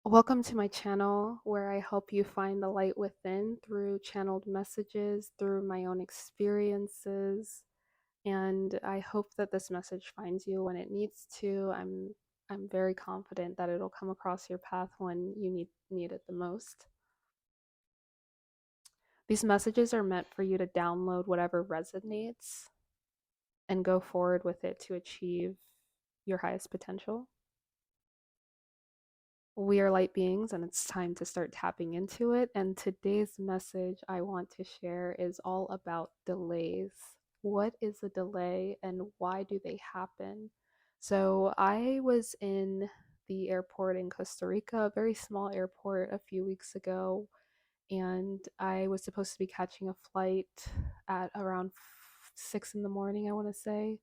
Welcome to my channel where I help you find the light within through channeled messages, through my own experiences, and I hope that this message finds you when it needs to. I'm very confident that it'll come across your path when you need it the most. These messages are meant for you to download whatever resonates and go forward with it to achieve your highest potential. We are light beings and it's time to start tapping into it. And today's message I want to share is all about delays. What is a delay and why do they happen? So, I was in the airport in Costa Rica, a very small airport, a few weeks ago, and I was supposed to be catching a flight at around 6 in the morning, I want to say.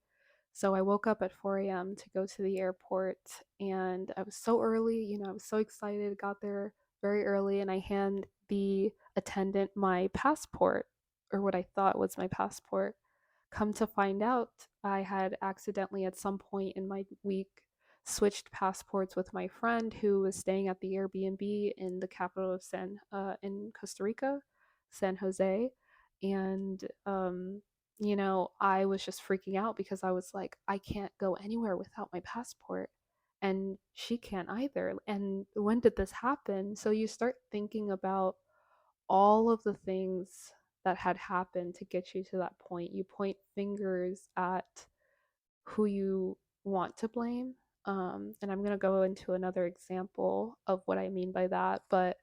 So I woke up at 4 a.m. to go to the airport, and I was so early, I was so excited, got there very early, and I hand the attendant my passport, or what I thought was my passport. Come to find out, I had accidentally at some point in my week switched passports with my friend who was staying at the Airbnb in the capital of in Costa Rica, San Jose, and I was just freaking out because I was like, I can't go anywhere without my passport. And she can't either. And when did this happen? So you start thinking about all of the things that had happened to get you to that point. You point fingers at who you want to blame. And I'm going to go into another example of what I mean by that. But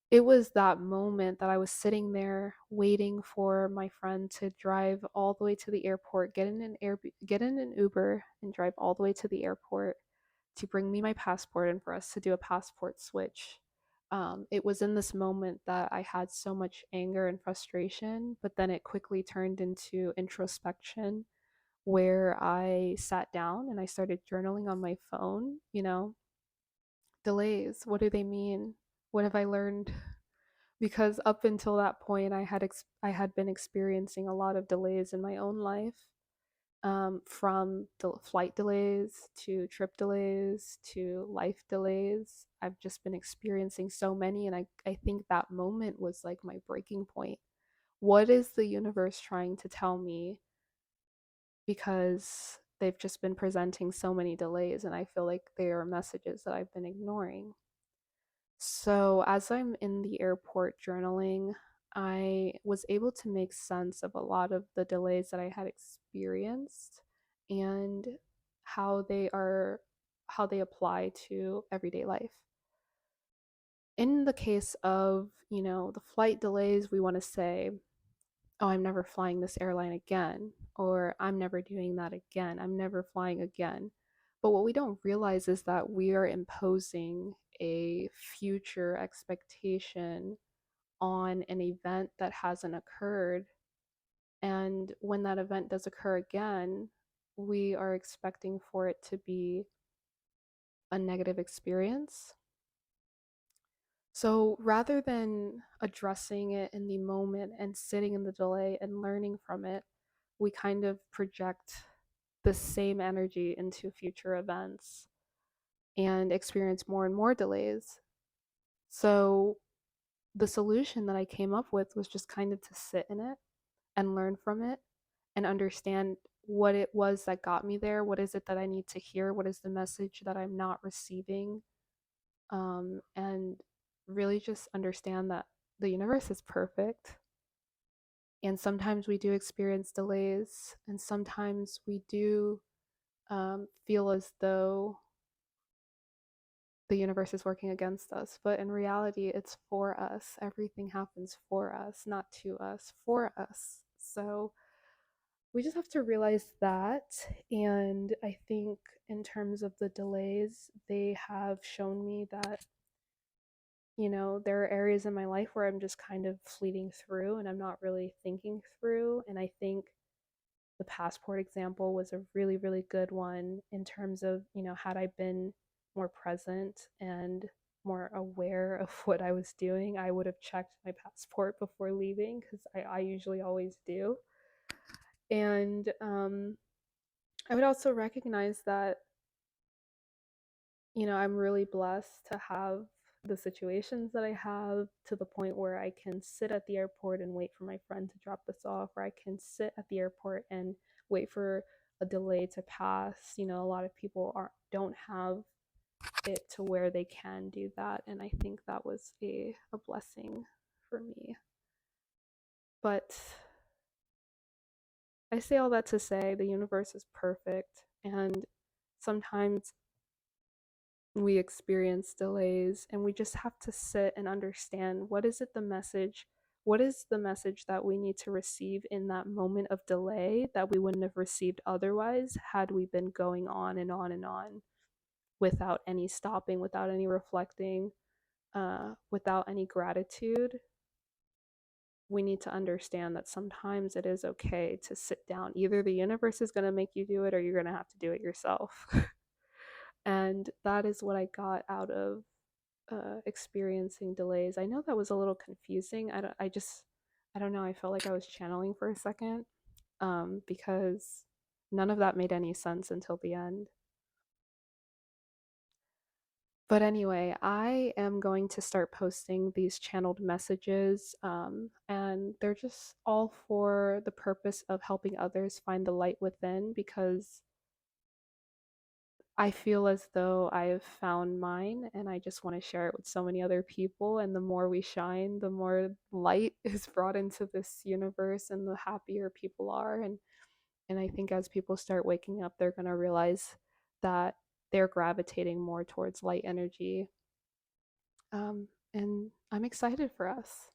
it was that moment that I was sitting there waiting for my friend to drive all the way to the airport, get in an Uber and drive all the way to the airport to bring me my passport and for us to do a passport switch. It was in this moment that I had so much anger and frustration, but then it quickly turned into introspection where I sat down and I started journaling on my phone. Delays, what do they mean? What have I learned? Because up until that point I had been experiencing a lot of delays in my own life, from flight delays to trip delays to life delays. I've just been experiencing so many, and I think that moment was like my breaking point. What is the universe trying to tell me? Because they've just been presenting so many delays, and I feel like they are messages that I've been ignoring. So, as I'm in the airport journaling, I was able to make sense of a lot of the delays that I had experienced and how they are how they apply to everyday life. In the case of, the flight delays, we want to say, "Oh, I'm never flying this airline again," or "I'm never doing that again. I'm never flying again." But what we don't realize is that we are imposing a future expectation on an event that hasn't occurred. And when that event does occur again, we are expecting for it to be a negative experience. So rather than addressing it in the moment and sitting in the delay and learning from it, we kind of project the same energy into future events and experience more and more delays. So the solution that I came up with was just kind of to sit in it and learn from it and understand what it was that got me there. What is it that I need to hear? What is the message that I'm not receiving? And really just understand that the universe is perfect. And sometimes we do experience delays, and sometimes we do feel as though the universe is working against us. But in reality, it's for us. Everything happens for us, not to us, for us. So we just have to realize that. And I think in terms of the delays, they have shown me that, there are areas in my life where I'm just kind of fleeting through and I'm not really thinking through. And I think the passport example was a really, really good one in terms of, had I been more present and more aware of what I was doing, I would have checked my passport before leaving because I usually always do. And I would also recognize that I'm really blessed to have the situations that I have, to the point where I can sit at the airport and wait for my friend to drop this off, or I can sit at the airport and wait for a delay to pass. A lot of people don't have it to where they can do that, and I think that was a blessing for me. But I say all that to say the universe is perfect, and sometimes we experience delays, and we just have to sit and understand, what is the message that we need to receive in that moment of delay that we wouldn't have received otherwise, had we been going on and on and on without any stopping, without any reflecting, without any gratitude. We need to understand that sometimes it is okay to sit down. Either the universe is going to make you do it, or you're going to have to do it yourself. And that is what I got out of experiencing delays. I know that was a little confusing. I don't know. I felt like I was channeling for a second, because none of that made any sense until the end. But anyway, I am going to start posting these channeled messages, and they're just all for the purpose of helping others find the light within, because I feel as though I've found mine, and I just want to share it with so many other people. And the more we shine, the more light is brought into this universe, and the happier people are. And I think as people start waking up, they're going to realize that they're gravitating more towards light energy. And I'm excited for us.